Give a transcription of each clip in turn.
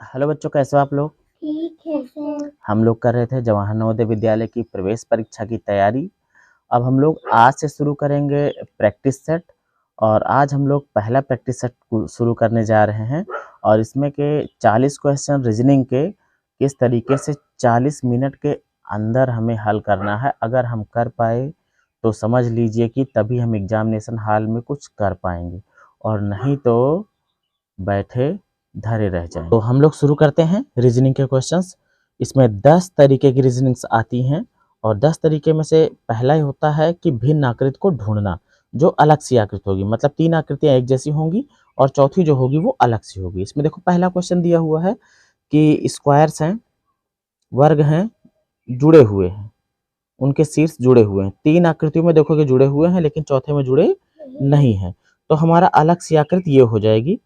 Hello बच्चों, कैसे हो आप लोग। ठीक है सर। हम लोग कर रहे थे जवाहर नवोदय विद्यालय की प्रवेश परीक्षा की तैयारी। अब हम लोग आज से शुरू करेंगे प्रैक्टिस सेट। और आज हम लोग पहला प्रैक्टिस सेट शुरू करने जा रहे हैं। और इसमें के 40 क्वेश्चन रीजनिंग के किस तरीके से 40 मिनट के अंदर हमें हल करना है। अगर हम कर पाए तो समझ लीजिए कि तभी हम एग्जामिनेशन हॉल में कुछ कर पाएंगे, और नहीं तो बैठे धरे रह जाएं। तो हम लोग शुरू करते हैं रीजनिंग के क्वेश्चंस। इसमें 10 तरीके की रीजनिंग्स आती हैं, और 10 तरीके में से पहला ही होता है कि भिन्न आकृति को ढूंढना, जो अलग सी आकृति होगी। मतलब 3 आकृतियां एक जैसी होंगी और चौथी जो होगी वो अलग सी होगी। इसमें देखो पहला क्वेश्चन दिया हुआ है कि स्क्वायर्स हैं, वर्ग हैं, जुड़े हुए हैं, उनके शीर्ष जुड़े हुए हैं। 3 आकृतियों में देखो कि जुड़े हुए हैं, लेकिन चौथे में जुड़े नहीं हैं। तो हमारा अलग सी आकृति ये हो जाएगी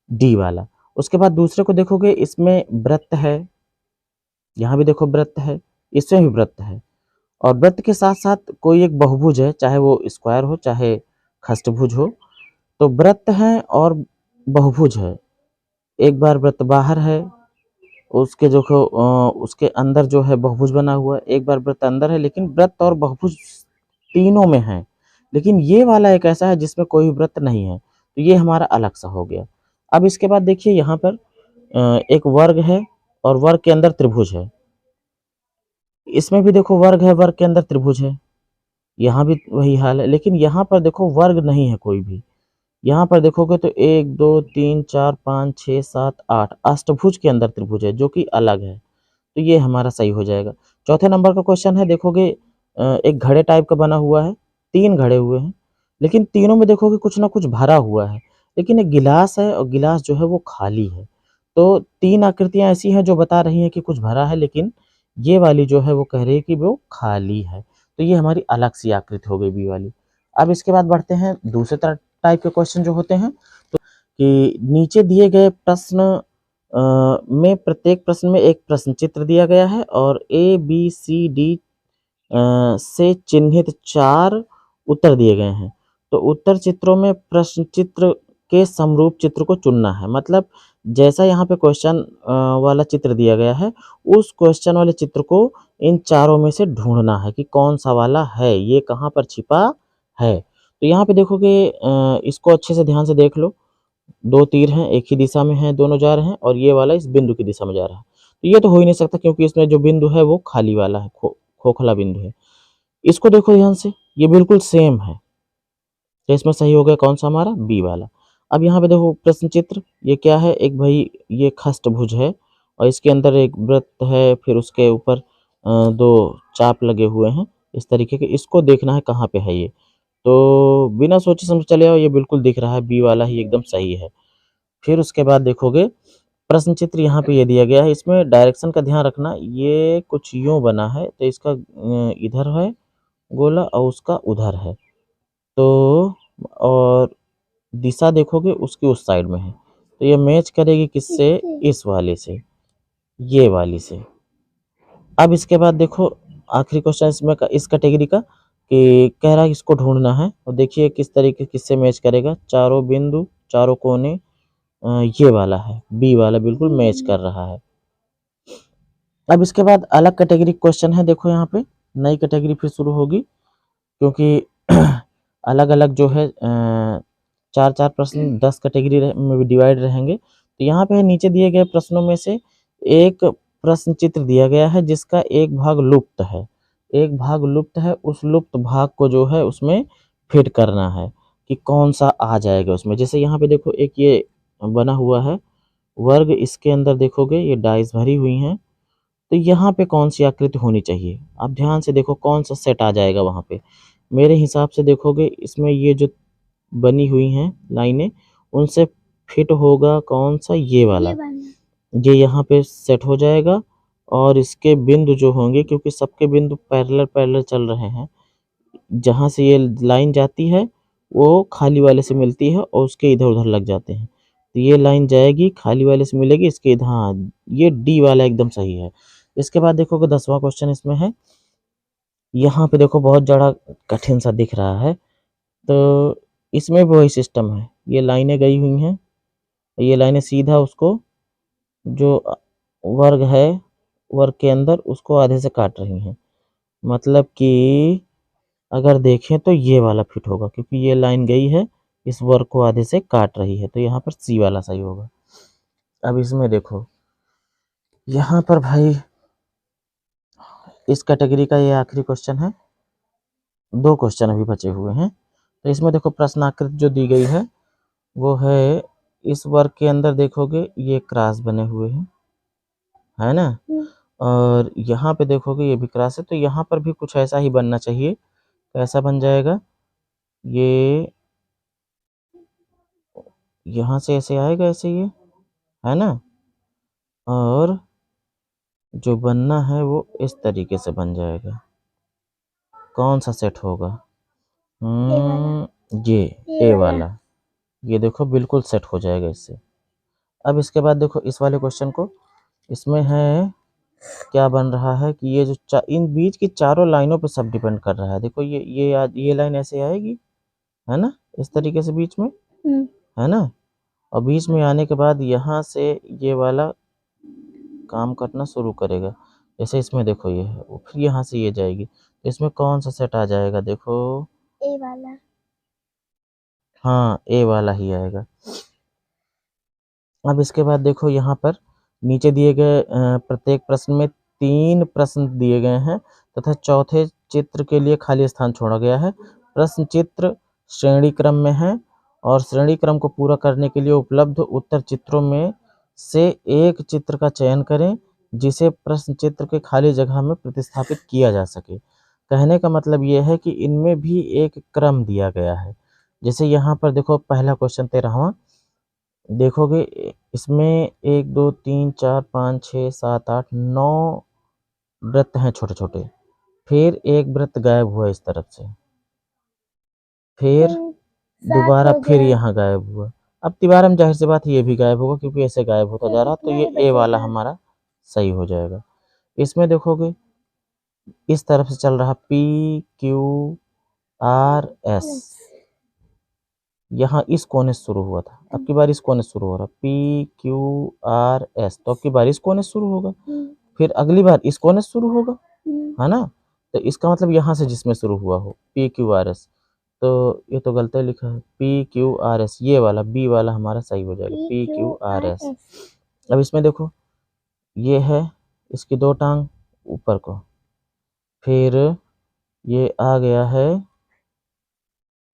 डी वाला। उसके बाद दूसरे को देखोगे, इसमें वृत्त है, यहाँ भी देखो वृत्त है, इसमें भी वृत्त है। और वृत्त के साथ साथ कोई एक बहुभुज है, चाहे वो स्क्वायर हो चाहे खष्टभुज हो। तो वृत्त है और बहुभुज है। एक बार वृत्त बाहर है, उसके देखो उसके अंदर जो है बहुभुज बना हुआ है। एक बार वृत्त अंदर है, लेकिन वृत्त और बहुभुज तीनों में है। लेकिन ये वाला एक ऐसा है जिसमें कोई वृत्त नहीं है, तो ये हमारा अलग सा हो गया। अब इसके बाद देखिए यहाँ पर एक वर्ग है और वर्ग के अंदर त्रिभुज है। इसमें भी देखो वर्ग है, वर्ग के अंदर त्रिभुज है। यहाँ भी वही हाल है, लेकिन यहाँ पर देखो वर्ग नहीं है कोई भी। यहाँ पर देखोगे तो 1 2 3 4 5 6 7 8 अष्टभुज के अंदर त्रिभुज है, जो कि अलग है। तो ये हमारा सही हो जाएगा। चौथे नंबर का क्वेश्चन है, देखोगे एक घड़े टाइप का बना हुआ है, 3 घड़े हुए हैं, लेकिन तीनों में देखोगे कुछ ना कुछ भरा हुआ है। लेकिन एक गिलास है और गिलास जो है वो खाली है। तो 3 आकृतियां ऐसी हैं जो बता रही हैं कि कुछ भरा है, लेकिन ये वाली जो है वो कह रही है कि वो खाली है। तो ये हमारी अलग सी आकृति हो गई बी वाली। अब इसके बाद बढ़ते हैं दूसरे टाइप के क्वेश्चन जो होते हैं। तो कि नीचे दिए गए प्रश्न में प्रत्येक प्रश्न में एक प्रश्न चित्र दिया गया है, और ए बी सी डी से चिन्हित 4 उत्तर दिए गए हैं। तो उत्तर चित्रों में प्रश्न चित्र के समरूप चित्र को चुनना है। मतलब जैसा यहाँ पे क्वेश्चन वाला चित्र दिया गया है, उस क्वेश्चन वाले चित्र को इन चारों में से ढूंढना है कि कौन सा वाला है, ये कहाँ पर छिपा है। तो यहाँ पे देखोगे इसको अच्छे से ध्यान से देख लो। 2 तीर हैं, एक ही दिशा में हैं, दोनों जा रहे हैं, और ये वाला इस बिंदु की दिशा में जा रहा है। तो ये तो हो ही नहीं सकता, क्योंकि इसमें जो बिंदु है वो खाली वाला है, खोखला बिंदु है। इसको देखो ध्यान से, ये बिल्कुल सेम है। तो इसमें सही हो गया कौन सा हमारा, बी वाला। अब यहाँ पे देखो प्रश्न चित्र, ये क्या है, एक भाई ये खष्टभुज है, और इसके अंदर एक वृत्त है, फिर उसके ऊपर 2 चाप लगे हुए हैं इस तरीके के। इसको देखना है कहाँ पे है ये। तो बिना सोचे समझे चले आओ, ये बिल्कुल दिख रहा है, बी वाला ही एकदम सही है। फिर उसके बाद देखोगे प्रश्न चित्र यहाँ पे ये दिया गया है। इसमें डायरेक्शन का ध्यान रखना, ये कुछ यूं बना है, तो इसका इधर है गोला और उसका उधर है। तो और दिशा देखोगे उसकी उस साइड में है। तो ये मैच करेगी किससे, इस वाले से, ये वाली से। अब इसके बाद देखो आखिरी क्वेश्चन इसमें का, इस कैटेगरी का, कि कह रहा है इसको ढूंढना है। और देखिए किस तरीके किससे मैच करेगा, चारों बिंदु, चारों कोने, ये वाला है, बी वाला बिल्कुल मैच कर रहा है। अब इसके बाद अलग कैटेगरी क्वेश्चन है। देखो यहाँ पे नई कैटेगरी फिर शुरू होगी, क्योंकि अलग अलग जो है 4 प्रश्न 10 कैटेगरी में डिवाइड रहेंगे। तो यहाँ पे नीचे दिए गए प्रश्नों में से एक प्रश्न चित्र दिया गया है जिसका एक भाग लुप्त है। एक भाग लुप्त है, उस लुप्त भाग को जो है उसमें फिट करना है कि कौन सा आ जाएगा उसमें। जैसे यहाँ पे देखो एक ये बना हुआ है वर्ग, इसके अंदर देखोगे ये डाइस भरी हुई हैं। तो यहाँ पे कौन सी आकृति होनी चाहिए, आप ध्यान से देखो कौन सा सेट आ जाएगा वहाँ पे। मेरे हिसाब से देखोगे इसमें ये जो बनी हुई हैं लाइनें, उनसे फिट होगा कौन सा, ये वाला। ये यहाँ पे सेट हो जाएगा, और इसके बिंदु जो होंगे, क्योंकि सबके बिंदु पैरेलल पैरेलल चल रहे हैं, जहाँ से ये लाइन जाती है वो खाली वाले से मिलती है और उसके इधर उधर लग जाते हैं। तो ये लाइन जाएगी खाली वाले से मिलेगी इसके इधर, हाँ ये डी वाला एकदम सही है। इसके बाद देखोगे 10वां क्वेश्चन इसमें है। यहाँ पे देखो बहुत ज़्यादा कठिन सा दिख रहा है। तो इसमें भी वही सिस्टम है, ये लाइनें गई हुई हैं, ये लाइनें सीधा उसको जो वर्ग है, वर्ग के अंदर उसको आधे से काट रही हैं। मतलब कि अगर देखें तो ये वाला फिट होगा, क्योंकि ये लाइन गई है इस वर्ग को आधे से काट रही है, तो यहाँ पर सी वाला सही होगा। अब इसमें देखो, यहाँ पर भाई इस कैटेगरी का ये आखिरी क्वेश्चन है, 2 क्वेश्चन अभी बचे हुए हैं। तो इसमें देखो प्रश्नाकृत जो दी गई है वो है, इस वर्ग के अंदर देखोगे ये क्रॉस बने हुए हैं, है ना, और यहाँ पे देखोगे ये भी क्रॉस है, तो यहाँ पर भी कुछ ऐसा ही बनना चाहिए। कैसा बन जाएगा, ये यहाँ से ऐसे आएगा, ऐसे ये, है ना, और जो बनना है वो इस तरीके से बन जाएगा। कौन सा सेट होगा, ये ए वाला, ये देखो बिल्कुल सेट हो जाएगा इससे। अब इसके बाद देखो इस वाले क्वेश्चन को, इसमें है क्या बन रहा है कि ये जो इन बीच की चारों लाइनों पे सब डिपेंड कर रहा है। देखो ये लाइन ऐसे आएगी, है ना, इस तरीके से बीच में, है ना, और बीच में आने के बाद यहाँ से ये वाला काम करना शुरू करेगा। जैसे इसमें देखो ये है, फिर यहाँ से ये जाएगी, तो इसमें कौन सा सेट आ जाएगा, देखो ए वाला, हाँ ए वाला ही आएगा। अब इसके बाद देखो यहाँ पर नीचे दिए गए प्रत्येक प्रश्न में 3 प्रश्न दिए गए हैं तथा चौथे चित्र के लिए खाली स्थान छोड़ा गया है। प्रश्न चित्र श्रेणी क्रम में है और श्रेणी क्रम को पूरा करने के लिए उपलब्ध उत्तर चित्रों में से एक चित्र का चयन करें जिसे प्रश्न चित्र के खाली जगह में प्रतिस्थापित किया जा सके। कहने का मतलब ये है कि इनमें भी एक क्रम दिया गया है। जैसे यहाँ पर देखो पहला क्वेश्चन 13वां, देखोगे इसमें 1 2 3 4 5 6 7 8 9 वृत्त हैं छोटे छोटे, फिर एक वृत्त गायब हुआ इस तरफ से, फिर दोबारा फिर यहाँ गायब हुआ। अब तिबारा में जाहिर सी बात है ये भी गायब होगा क्योंकि ऐसे गायब होता जा रहा, तो ये ए वाला हमारा सही हो जाएगा। इसमें देखोगे इस तरफ से चल रहा P Q R S, यहाँ इस कोने से शुरू हुआ था, अब की बार इस कोने से शुरू हो रहा P Q R S, तो अब की बार इस कोने से शुरू होगा, फिर अगली बार इस कोने से शुरू होगा, है ना, तो इसका मतलब यहाँ से जिसमें शुरू हुआ हो P Q R S, तो ये तो गलत लिखा है P Q R S, ये वाला B वाला हमारा सही हो जाएगा P Q R S। अब इसमें देखो ये है इसकी 2 टांग ऊपर को, फिर ये आ गया है,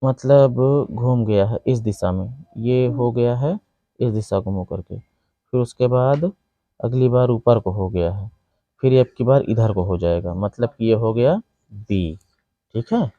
मतलब घूम गया है इस दिशा में, ये हो गया है इस दिशा को मुँह करके, फिर उसके बाद अगली बार ऊपर को हो गया है, फिर अब की बार इधर को हो जाएगा, मतलब कि ये हो गया बी। ठीक है।